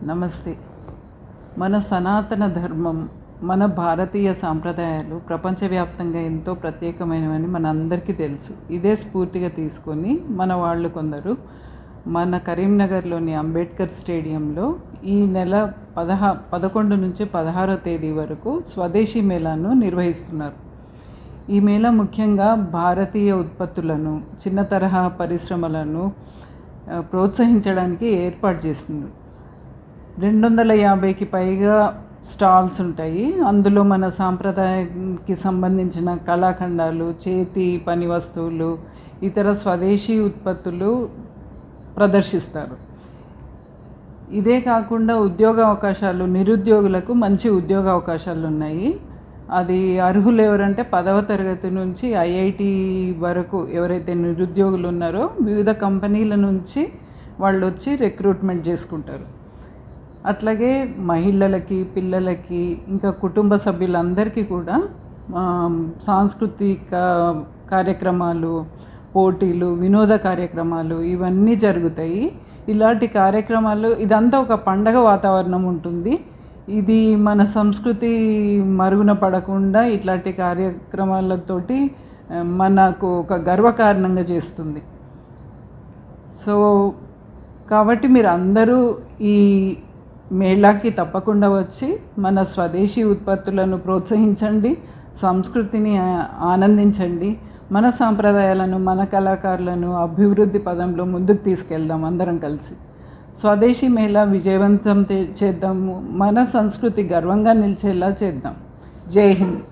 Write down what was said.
నమస్తే. మన సనాతన ధర్మం, మన భారతీయ సాంప్రదాయాలు ప్రపంచవ్యాప్తంగా ఎంతో ప్రత్యేకమైనవని మనందరికీ తెలుసు. ఇదే స్ఫూర్తిగా తీసుకొని మన వాళ్ళు కొందరు మన కరీంనగర్లోని అంబేద్కర్ స్టేడియంలో ఈ నెల 11 నుంచి 16వ తేదీ వరకు స్వదేశీ మేళాను నిర్వహిస్తున్నారు. ఈ మేళా ముఖ్యంగా భారతీయ ఉత్పత్తులను, చిన్న తరహా పరిశ్రమలను ప్రోత్సహించడానికి ఏర్పాటు చేస్తున్నారు. 250కి పైగా స్టాల్స్ ఉంటాయి. అందులో మన సాంప్రదాయానికి సంబంధించిన కళాఖండాలు, చేతి పని వస్తువులు, ఇతర స్వదేశీ ఉత్పత్తులు ప్రదర్శిస్తారు. ఇదే కాకుండా ఉద్యోగ అవకాశాలు, నిరుద్యోగులకు మంచి ఉద్యోగ అవకాశాలు ఉన్నాయి. అది అర్హులు ఎవరంటే 10వ తరగతి నుంచి ఐఐటి వరకు ఎవరైతే నిరుద్యోగులు ఉన్నారో వివిధ కంపెనీల నుంచి వాళ్ళు వచ్చి రిక్రూట్మెంట్ చేసుకుంటారు. అట్లాగే మహిళలకి, పిల్లలకి, ఇంకా కుటుంబ సభ్యులందరికీ కూడా సాంస్కృతిక కార్యక్రమాలు, పోటీలు, వినోద కార్యక్రమాలు ఇవన్నీ జరుగుతాయి. ఇలాంటి కార్యక్రమాలు, ఇదంతా ఒక పండగ వాతావరణం ఉంటుంది. ఇది మన సంస్కృతి మరుగున పడకుండా ఇట్లాంటి కార్యక్రమాలతోటి మనకు ఒక గర్వకారణంగా చేస్తుంది. సో కాబట్టి మీరు అందరూ ఈ మేళాకి తప్పకుండా వచ్చి మన స్వదేశీ ఉత్పత్తులను ప్రోత్సహించండి, సంస్కృతిని ఆనందించండి, మన సాంప్రదాయాలను, మన కళాకారులను అభివృద్ధి పదంలో ముందుకు తీసుకెళ్దాం. అందరం కలిసి స్వదేశీ మేళా విజయవంతం చేద్దాము, మన సంస్కృతి గర్వంగా నిలిచేలా చేద్దాం. జై హింద్.